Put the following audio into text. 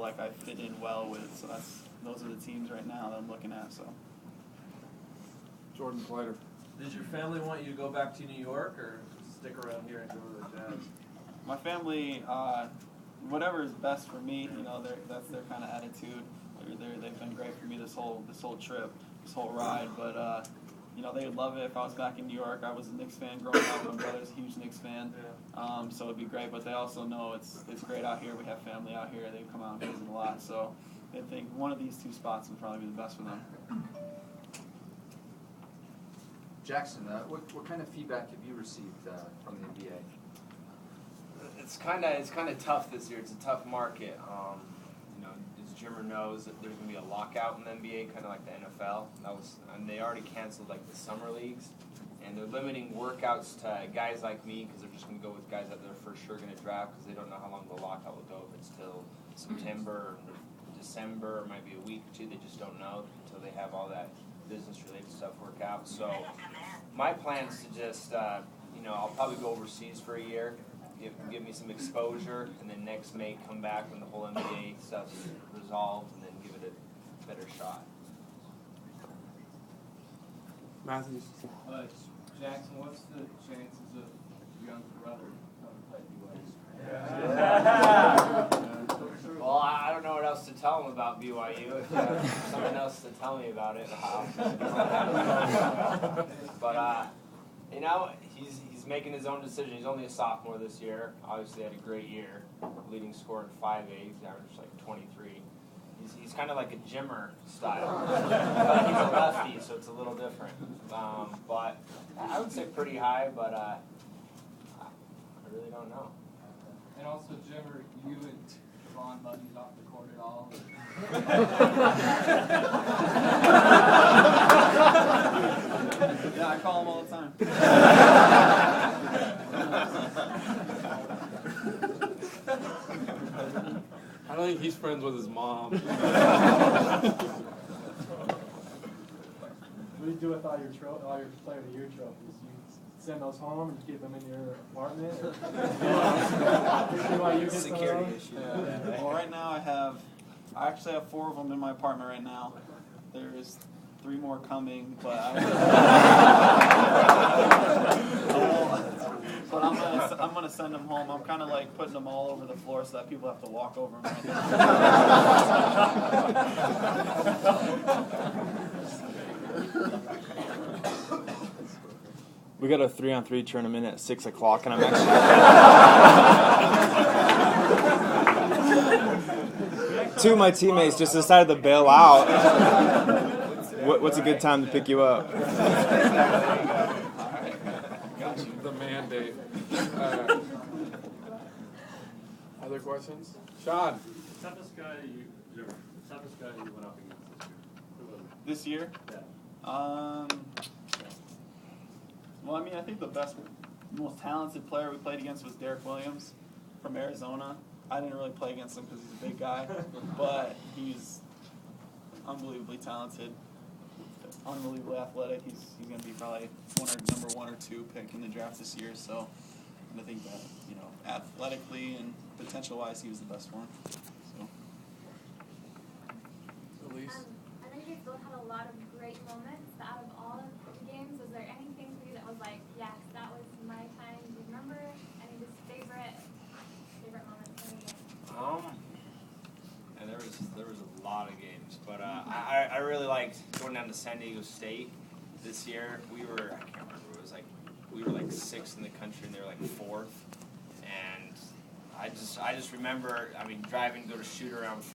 like I fit in well with. So those are the teams right now that I'm looking at. So. Jordan Pleiter. Did your family want you to go back to New York or stick around here and go to the Jazz? My family, whatever is best for me, that's their kind of attitude. They've been great for me this whole trip, this whole ride. But they would love it if I was back in New York. I was a Knicks fan growing up. My brother's a huge Knicks fan, so it'd be great. But they also know it's great out here. We have family out here. They come out and visit a lot. So they think one of these two spots would probably be the best for them. Jackson, what kind of feedback have you received from the NBA? It's kind of tough this year. It's a tough market. As Jimmer knows, that there's going to be a lockout in the NBA, kind of like the NFL. And they already canceled like the summer leagues, and they're limiting workouts to guys like me because they're just going to go with guys that they're for sure going to draft because they don't know how long the lockout will go. If it's till September or December, or might be a week or two. They just don't know until they have all that business-related stuff work out. So my plan is to just, I'll probably go overseas for a year. Give me some exposure, and then next May come back when the whole NBA stuff's resolved, and then give it a better shot. Matthews. Jackson, what's the chances of your younger brother coming to play BYU? Well, I don't know what else to tell him about BYU. If there's someone else to tell me about it, but he's making his own decision. He's only a sophomore this year. Obviously had a great year, leading scorer in 5A. He's averaged like 23. He's kind of like a Jimmer style, but he's a lefty, so it's a little different. But I would say pretty high, but I really don't know. And also, Jimmer, you and Ron buddies off the court at all? Yeah, I call him all the time. I don't think he's friends with his mom. What do you do with all your Player of the Year trophies? You send those home and keep them in your apartment? Or Security issue. Yeah. Well, right now I actually have 4 of them in my apartment right now. There's 3 more coming, but I'm gonna send them home. I'm kind of like putting them all over the floor so that people have to walk over them right We got a 3-on-3 tournament at 6 o'clock, and I'm actually... Two of my teammates just decided to bail out. What's a good time to pick you up? The mandate. Other questions? Sean. Toughest guy you went up against this year? Yeah. Well, I think the most talented player we played against was Derek Williams from Arizona. I didn't really play against him because he's a big guy, but he's unbelievably talented, unbelievably athletic. He's going to be probably number 1 or 2 pick in the draft this year. So I think that athletically and potential-wise, he was the best one. So. Elise. I know you guys both had a lot of great moments. Out of all of the games, was there anything for you that was like, yes, that was my time? Do you remember any of his favorite moments in the game? And there was a lot of games, but I really liked going down to San Diego State this year. I can't remember, we were like 6th in the country and they were like 4th, and I just remember, driving to go to shoot around